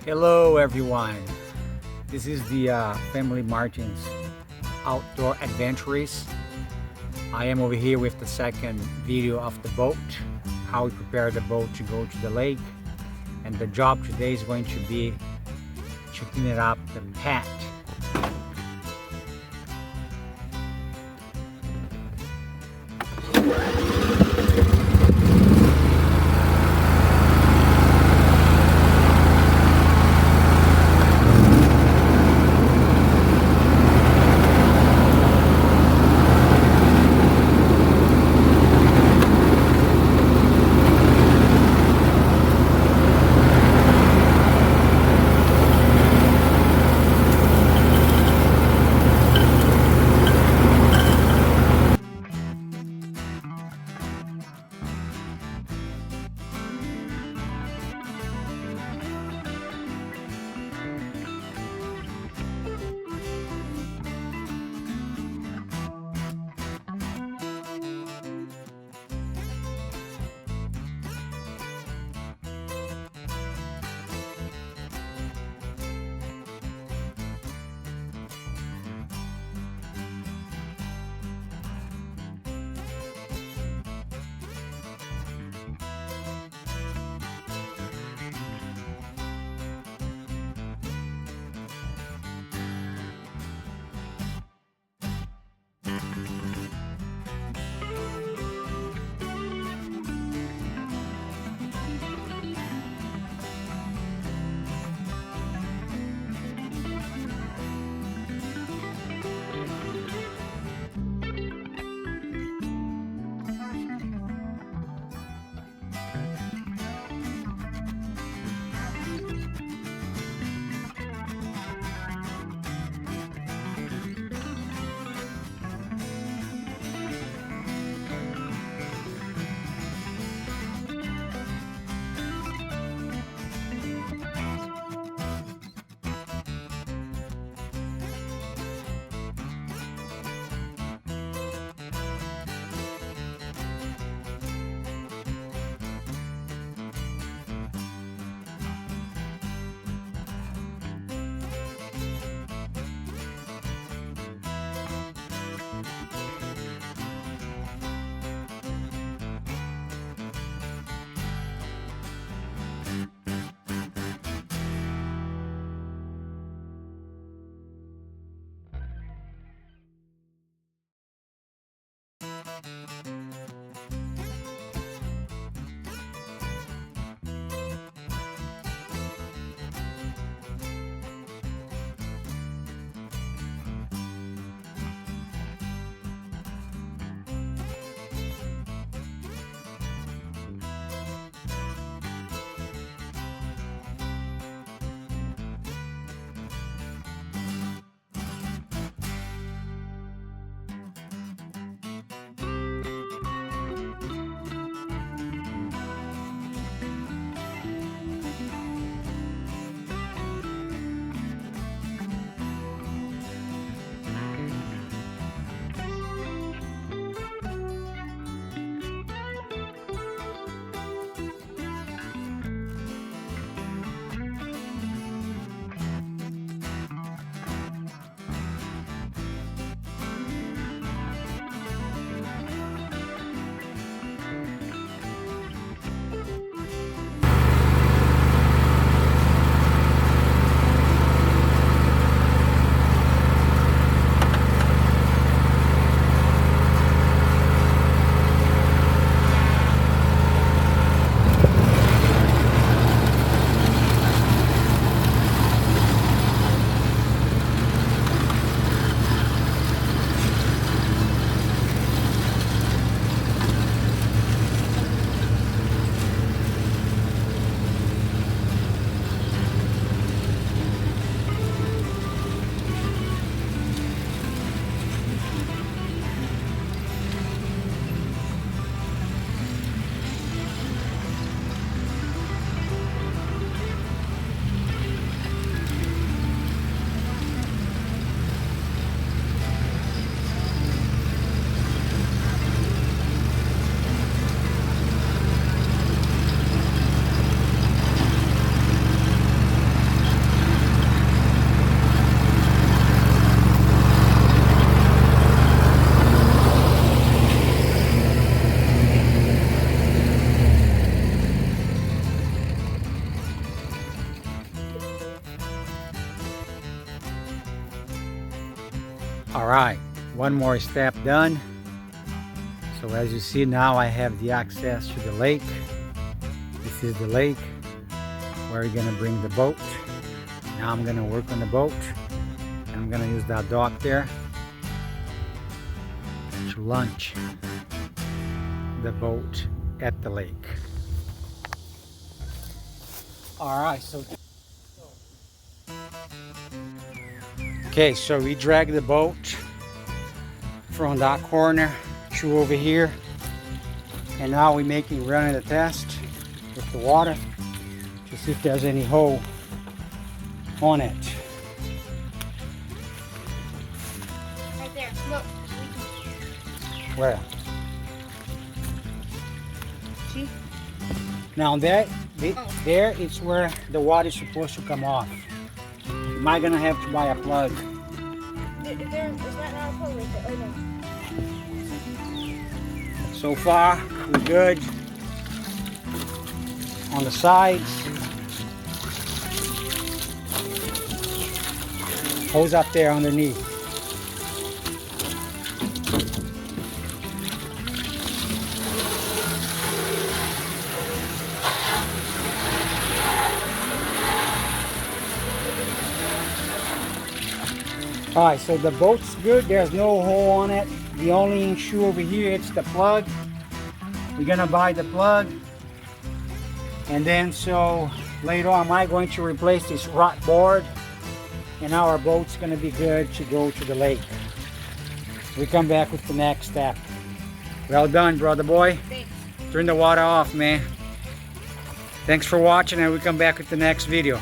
Hello everyone, this is the Family Martins Outdoor Adventures. I am over here with the second video of the boat, how we prepare the boat to go to the lake. And the job today is going to be to clean it up the pad. All right, one more step done. So as you see now, I have the access to the lake. This is the lake where we're gonna bring the boat. Now I'm gonna work on the boat. And I'm gonna use that dock there to launch the boat at the lake. All right, so okay, so we drag the boat from that corner to over here, and now we're running the test with the water to see if there's any hole on it. Right there. Look. Where? See? Now there it's where the water is supposed to come off. Am I gonna have to buy a plug? Is that not a plug right there? Oh, no. So far, we're good. On the sides. Hose up there underneath. Alright, so the boat's good. There's no hole on it. The only issue over here, it's the plug. We're gonna buy the plug. And then so later on, I'm going to replace this rot board. And now our boat's gonna be good to go to the lake. We come back with the next step. Well done, brother boy. Thanks. Turn the water off, man. Thanks for watching, and we come back with the next video.